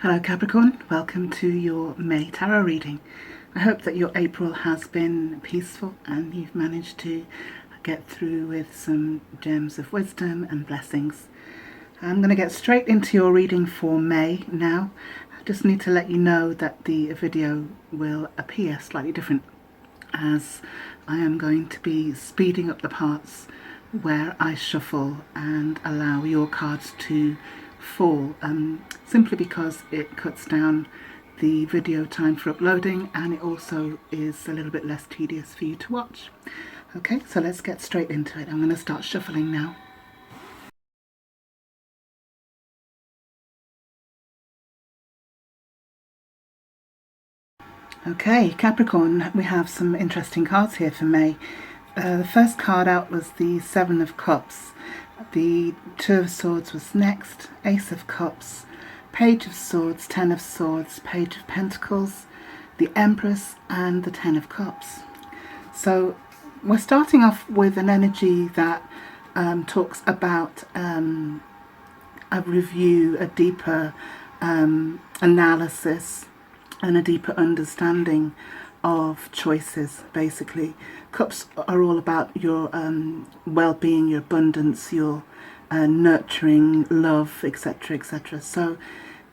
Hello Capricorn, welcome to your May tarot reading. I hope that your April has been peaceful and you've managed to get through with some gems of wisdom and blessings. I'm going to get straight into your reading for May now. I just need to let you know that the video will appear slightly different as I am going to be speeding up the parts where I shuffle and allow your cards to fall, simply because it cuts down the video time for uploading and it also is a little bit less tedious for you to watch. Okay, so let's get straight into it. I'm going to start shuffling now. Okay, Capricorn, we have some interesting cards here for May. The first card out was the Seven of Cups. The Two of Swords was next, Ace of Cups, Page of Swords, Ten of Swords, Page of Pentacles, the Empress and the Ten of Cups. So we're starting off with an energy that talks about a review, a deeper analysis and a deeper understanding of choices, basically. Cups are all about your well-being, your abundance, your nurturing, love, etc., etc. So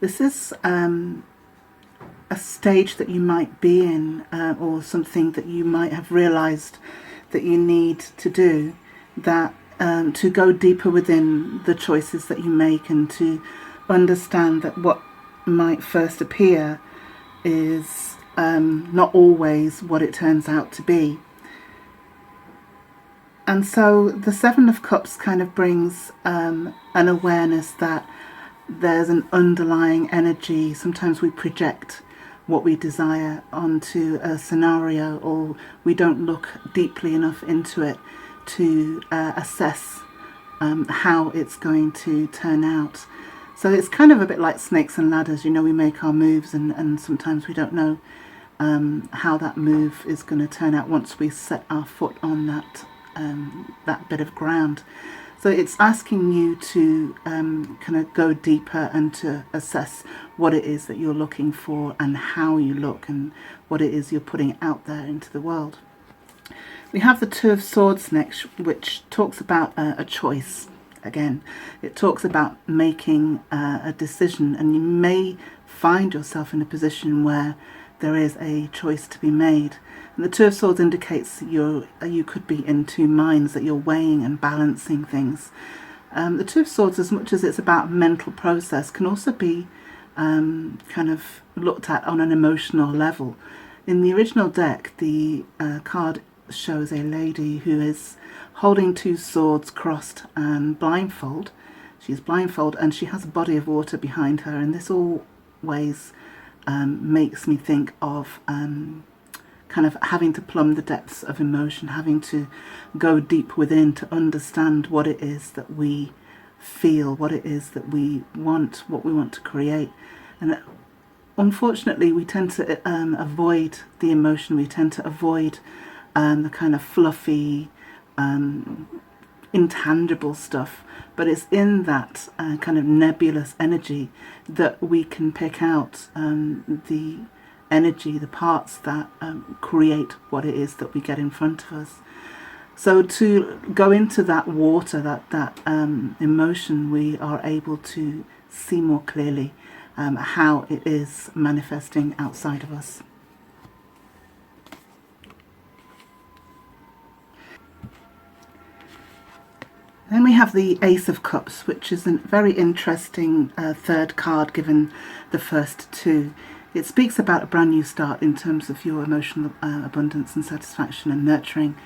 this is a stage that you might be in, or something that you might have realized that you need to do, that to go deeper within the choices that you make and to understand that what might first appear is not always what it turns out to be. And so the Seven of Cups kind of brings an awareness that there's an underlying energy. Sometimes we project what we desire onto a scenario, or we don't look deeply enough into it to assess how it's going to turn out. So it's kind of a bit like snakes and ladders, you know, we make our moves and sometimes we don't know how that move is going to turn out once we set our foot on that bit of ground. So it's asking you to kind of go deeper and to assess what it is that you're looking for and how you look and what it is you're putting out there into the world. We have the Two of Swords next, which talks about a choice. Again, it talks about making a decision, and you may find yourself in a position where there is a choice to be made. And the Two of Swords indicates you could be in two minds, that you're weighing and balancing things. The Two of Swords, as much as it's about mental process, can also be kind of looked at on an emotional level. In the original deck, the card shows a lady who is holding two swords crossed and blindfold. She's blindfold and she has a body of water behind her, and this always makes me think of kind of having to plumb the depths of emotion, having to go deep within to understand what it is that we feel, what it is that we want, what we want to create. And unfortunately we tend to avoid the emotion, we tend to avoid the kind of fluffy, intangible stuff, but it's in that kind of nebulous energy that we can pick out the energy, the parts that create what it is that we get in front of us. So to go into that water, that emotion, we are able to see more clearly how it is manifesting outside of us. Then we have the Ace of Cups, which is a very interesting third card given the first two. It speaks about a brand new start in terms of your emotional abundance and satisfaction and nurturing.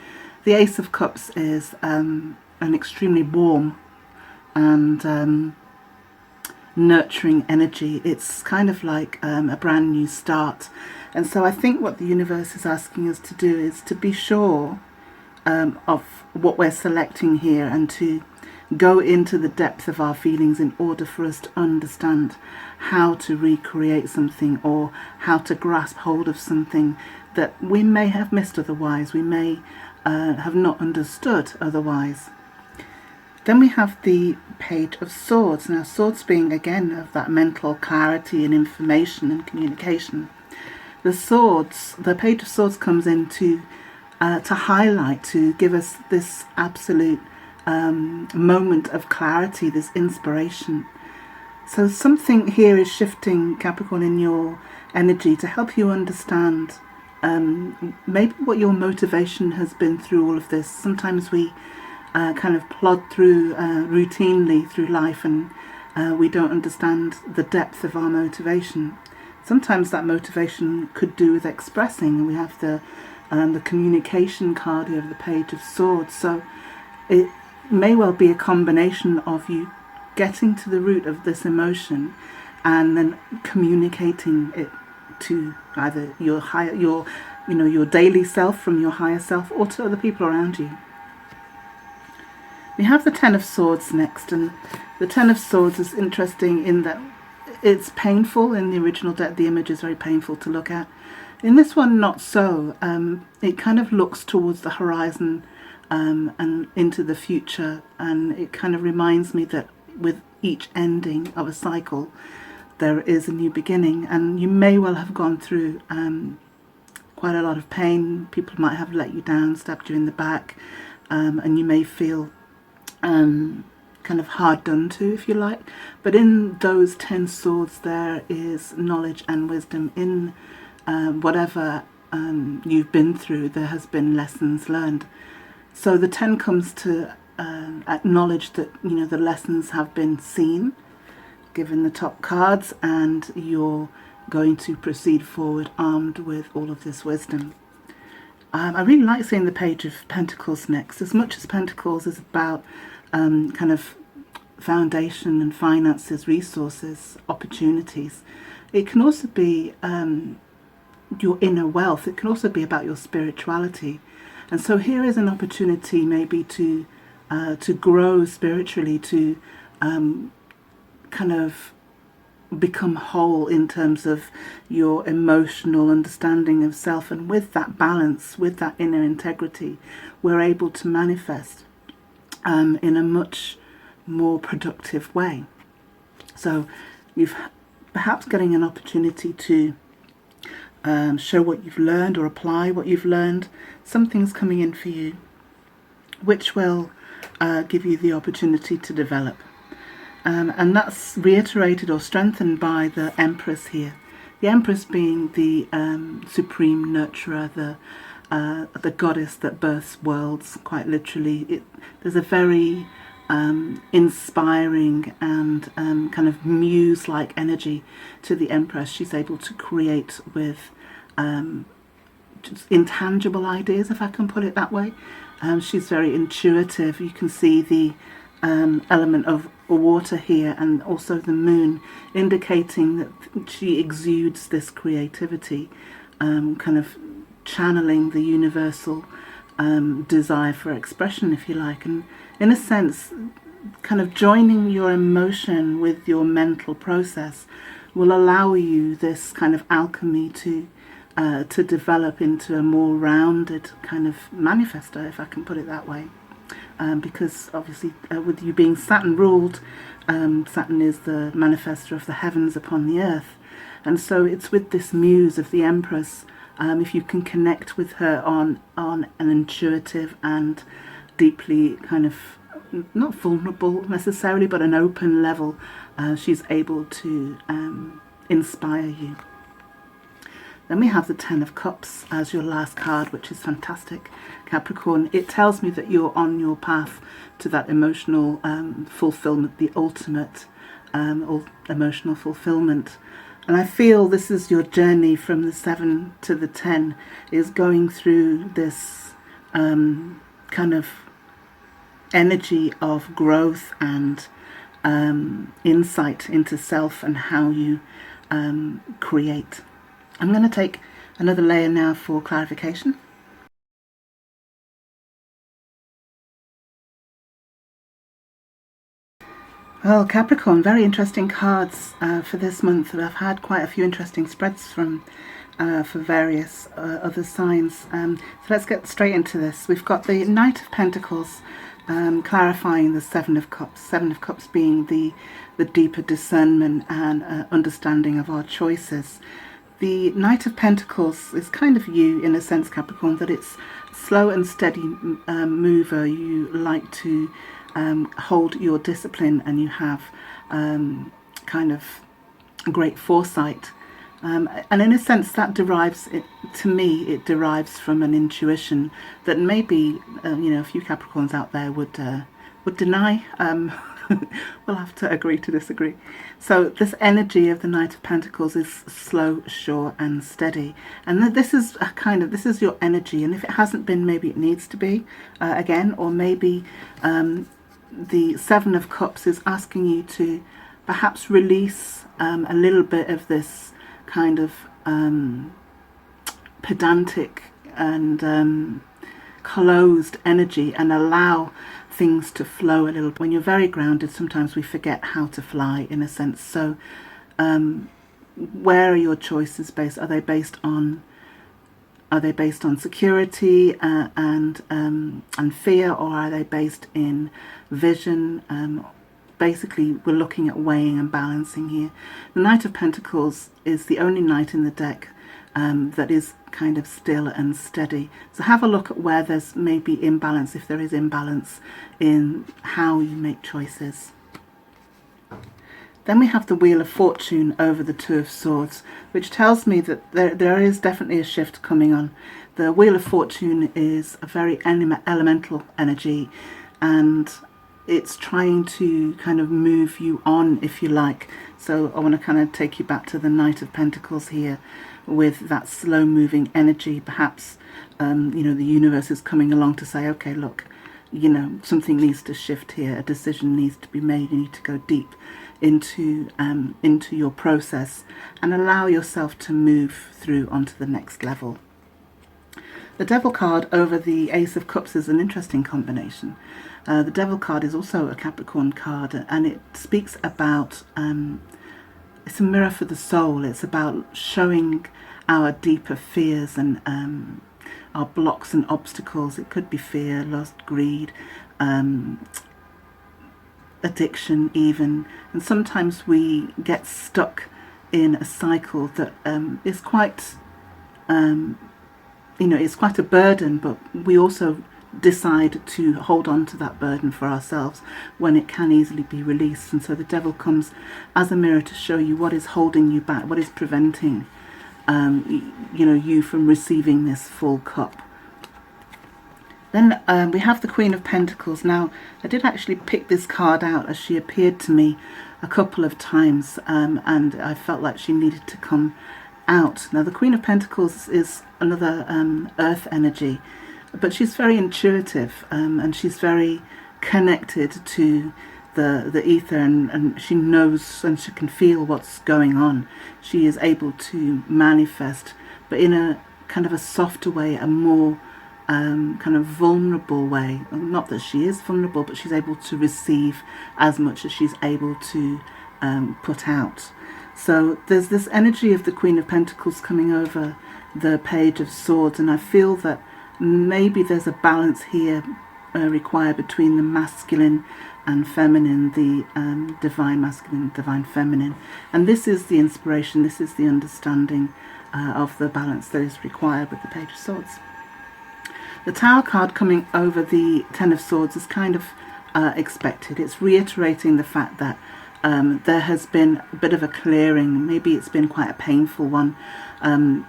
The Ace of Cups is an extremely warm and nurturing energy. It's kind of like a brand new start. And so I think what the universe is asking us to do is to be sure of what we're selecting here and to go into the depth of our feelings in order for us to understand how to recreate something or how to grasp hold of something that we may have missed otherwise, we may have not understood otherwise. Then we have the Page of Swords. Now, swords being, again, of that mental clarity and information and communication. The Page of Swords comes in to highlight, to give us this absolute moment of clarity, this inspiration. So something here is shifting, Capricorn, in your energy to help you understand maybe what your motivation has been through all of this. Sometimes we kind of plod through routinely through life, and we don't understand the depth of our motivation. Sometimes that motivation could do with expressing. We have the communication card here of the Page of Swords. So it may well be a combination of you getting to the root of this emotion and then communicating it to either your daily self from your higher self, or to other people around you. We have the Ten of Swords next, and the Ten of Swords is interesting in that it's painful. In the original deck, the image is very painful to look at. In this one, not so. It kind of looks towards the horizon and into the future, and it kind of reminds me that with each ending of a cycle, there is a new beginning. And you may well have gone through quite a lot of pain. People might have let you down, stabbed you in the back, and you may feel kind of hard done to, if you like. But in those 10 swords, there is knowledge and wisdom. In whatever you've been through, there has been lessons learned. So the 10 comes to acknowledge that, the lessons have been seen, given the top cards, and you're going to proceed forward armed with all of this wisdom. I really like seeing the Page of Pentacles next. As much as Pentacles is about kind of foundation and finances, resources, opportunities, it can also be your inner wealth. It can also be about your spirituality. And so here is an opportunity maybe to grow spiritually, to kind of become whole in terms of your emotional understanding of self. And with that balance, with that inner integrity, we're able to manifest in a much more productive way. So you've perhaps getting an opportunity to show what you've learned or apply what you've learned. Something's coming in for you which will give you the opportunity to develop. And that's reiterated or strengthened by the Empress here. The Empress being the supreme nurturer, the goddess that births worlds, quite literally. There's a very inspiring and kind of muse-like energy to the Empress. She's able to create with just intangible ideas, if I can put it that way. She's very intuitive. You can see the element of water here, and also the moon, indicating that she exudes this creativity, kind of channeling the universal desire for expression, if you like. And in a sense, kind of joining your emotion with your mental process will allow you this kind of alchemy to develop into a more rounded kind of manifesto, if I can put it that way. Because obviously with you being Saturn ruled, Saturn is the manifestor of the heavens upon the earth. And so it's with this muse of the Empress, if you can connect with her on an intuitive and deeply kind of, not vulnerable necessarily, but an open level, she's able to inspire you. Then we have the Ten of Cups as your last card, which is fantastic, Capricorn. It tells me that you're on your path to that emotional fulfillment, the ultimate emotional fulfillment. And I feel this is your journey from the 7 to the 10, is going through this kind of energy of growth and insight into self and how you create. I'm going to take another layer now for clarification. Well, Capricorn, very interesting cards for this month. I've had quite a few interesting spreads from for various other signs. So let's get straight into this. We've got the Knight of Pentacles. clarifying the Seven of Cups. Seven of Cups being the deeper discernment and understanding of our choices. The Knight of Pentacles is kind of you in a sense, Capricorn, that it's slow and steady mover. You like to hold your discipline, and you have kind of great foresight. And in a sense that derives, to me, it derives from an intuition that maybe, a few Capricorns out there would deny. We'll have to agree to disagree. So this energy of the Knight of Pentacles is slow, sure and steady. And this is this is your energy. And if it hasn't been, maybe it needs to be again. Or maybe the Seven of Cups is asking you to perhaps release a little bit of this kind of pedantic and closed energy, and allow things to flow a little. When you're very grounded, sometimes we forget how to fly, in a sense. So where are your choices based? Are they based on security and fear, or are they based in vision? Basically, we're looking at weighing and balancing here. The Knight of Pentacles is the only knight in the deck that is kind of still and steady. So have a look at where there's maybe imbalance, if there is imbalance in how you make choices. Then we have the Wheel of Fortune over the Two of Swords, which tells me that there is definitely a shift coming on. The Wheel of Fortune is a very elemental energy, and it's trying to kind of move you on, if you like. So I want to kind of take you back to the Knight of Pentacles here, with that slow moving energy. Perhaps the universe is coming along to say, okay, look, something needs to shift here, a decision needs to be made, you need to go deep into your process and allow yourself to move through onto the next level. The Devil card over the Ace of Cups is an interesting combination. The Devil card is also a Capricorn card, and it speaks about, it's a mirror for the soul. It's about showing our deeper fears and our blocks and obstacles. It could be fear, lust, greed, addiction even. And sometimes we get stuck in a cycle that is quite, it's quite a burden, but we also decide to hold on to that burden for ourselves when it can easily be released. And so the Devil comes as a mirror to show you what is holding you back, what is preventing you from receiving this full cup. Then we have the Queen of Pentacles. Now, I did actually pick this card out as she appeared to me a couple of times, and I felt like she needed to come out. Now, the Queen of Pentacles is another earth energy, but she's very intuitive, and she's very connected to the ether, and she knows and she can feel what's going on. She is able to manifest, but in a kind of a softer way, a more kind of vulnerable way. Not that she is vulnerable, but she's able to receive as much as she's able to put out. So there's this energy of the Queen of Pentacles coming over the Page of Swords, and I feel that maybe there's a balance here required between the masculine and feminine, the divine masculine, divine feminine. And this is the inspiration, this is the understanding of the balance that is required with the Page of Swords. The Tower card coming over the Ten of Swords is kind of expected. It's reiterating the fact that there has been a bit of a clearing. Maybe it's been quite a painful one.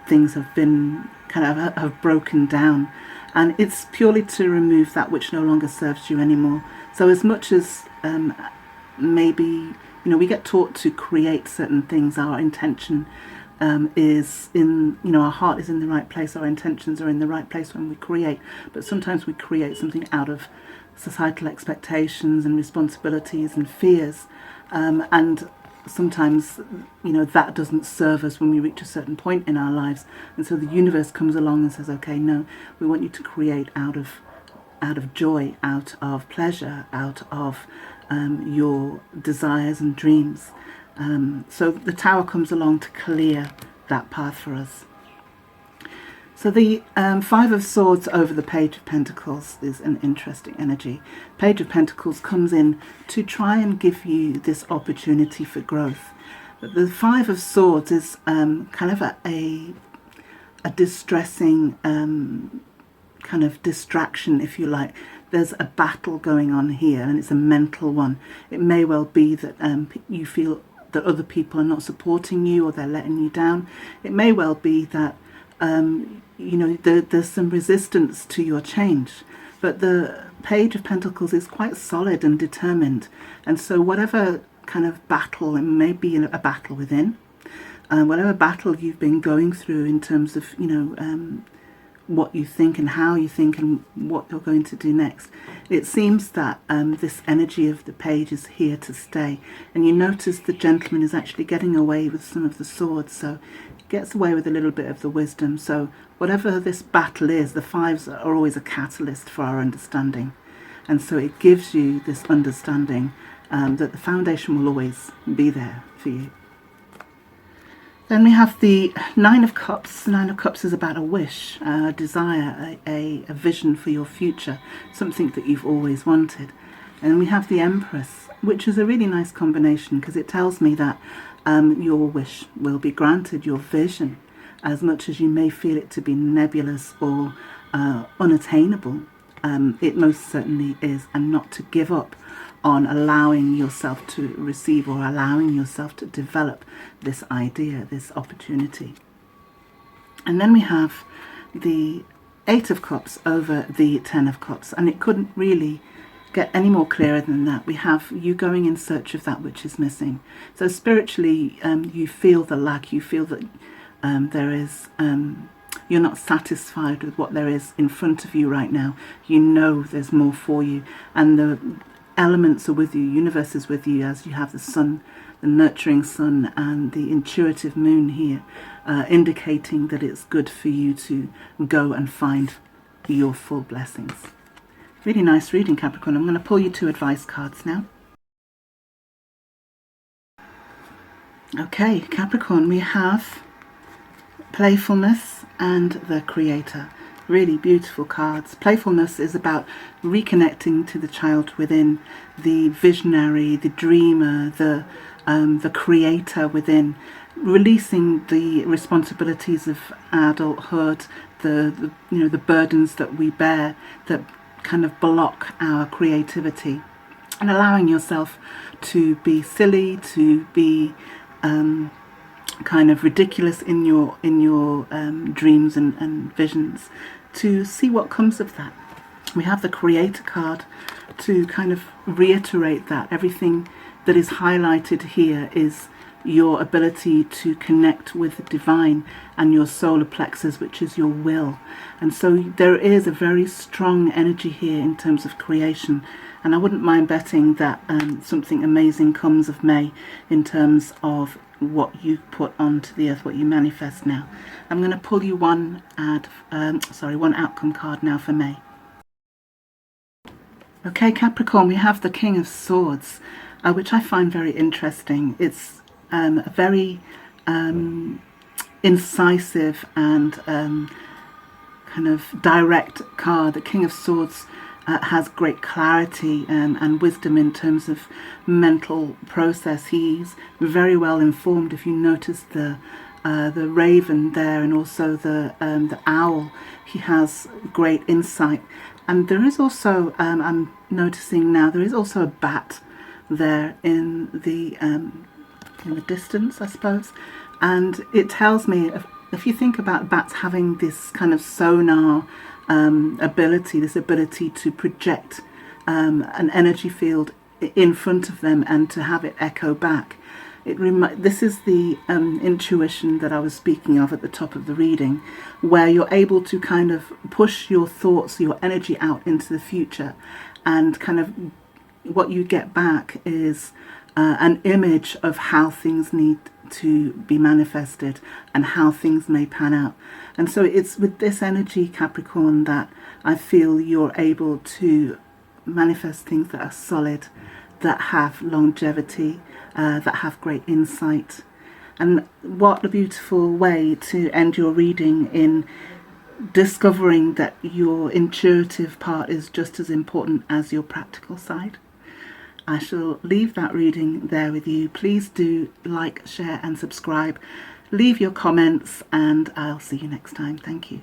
Things have been have broken down, and it's purely to remove that which no longer serves you anymore. So as much as maybe we get taught to create certain things, our intention is in, our heart is in the right place, our intentions are in the right place when we create, but sometimes we create something out of societal expectations and responsibilities and fears, and sometimes that doesn't serve us when we reach a certain point in our lives. And so the universe comes along and says, okay, no, we want you to create out of joy, out of pleasure, out of your desires and dreams. So the Tower comes along to clear that path for us. So the Five of Swords over the Page of Pentacles is an interesting energy. Page of Pentacles comes in to try and give you this opportunity for growth. But the Five of Swords is kind of a distressing kind of distraction, if you like. There's a battle going on here, and it's a mental one. It may well be that you feel that other people are not supporting you, or they're letting you down. It may well be that you know, there's some resistance to your change. But the Page of Pentacles is quite solid and determined. And so whatever kind of battle, it may be a battle within, whatever battle you've been going through in terms of, you know, what you think and how you think and what you're going to do next. It seems that this energy of the page is here to stay. And you notice the gentleman is actually getting away with some of the swords, so he gets away with a little bit of the wisdom. So whatever this battle is, the fives are always a catalyst for our understanding. And so it gives you this understanding that the foundation will always be there for you. Then we have the Nine of Cups. The Nine of Cups is about a wish, a desire, a vision for your future, something that you've always wanted. And we have the Empress, which is a really nice combination because it tells me that your wish will be granted, your vision, as much as you may feel it to be nebulous or unattainable. It most certainly is, and not to give up on allowing yourself to receive or allowing yourself to develop this idea, this opportunity. And then we have the Eight of Cups over the Ten of Cups, and it couldn't really get any more clearer than that. We have you going in search of that which is missing. So spiritually, you feel the lack, you feel that there is you're not satisfied with what there is in front of you right now. You know there's more for you, and the elements are with you, universe is with you, as you have the sun, the nurturing sun, and the intuitive moon here, indicating that it's good for you to go and find your full blessings. Really nice reading, Capricorn. I'm going to pull you two advice cards now. Okay, Capricorn, we have Playfulness and the Creator. Really beautiful cards. Playfulness is about reconnecting to the child within, the visionary, the dreamer, the creator within, releasing the responsibilities of adulthood, the you know, the burdens that we bear that kind of block our creativity, and allowing yourself to be silly, to be kind of ridiculous in your dreams and visions, to see what comes of that. We have the Creator card to kind of reiterate that everything that is highlighted here is your ability to connect with the divine and your solar plexus, which is your will. And so there is a very strong energy here in terms of creation, and I wouldn't mind betting that something amazing comes of May in terms of what you put onto the earth, what you manifest now. I'm going to pull you one outcome card now for May. Okay, Capricorn, we have the King of Swords, which I find very interesting. It's a very incisive and kind of direct card. The King of Swords has great clarity and wisdom in terms of mental process. He's very well informed. If you notice the raven there, and also the owl, he has great insight. And there is also, I'm noticing now, there is also a bat there in the distance, I suppose. And it tells me, if you think about bats having this kind of sonar ability, this ability to project an energy field in front of them and to have it echo back. This is the intuition that I was speaking of at the top of the reading, where you're able to kind of push your thoughts, your energy out into the future, and kind of what you get back is an image of how things need to be manifested and how things may pan out. And so it's with this energy, Capricorn, that I feel you're able to manifest things that are solid, that have longevity, that have great insight. And what a beautiful way to end your reading, in discovering that your intuitive part is just as important as your practical side. I shall leave that reading there with you. Please do like, share and subscribe. Leave your comments and I'll see you next time. Thank you.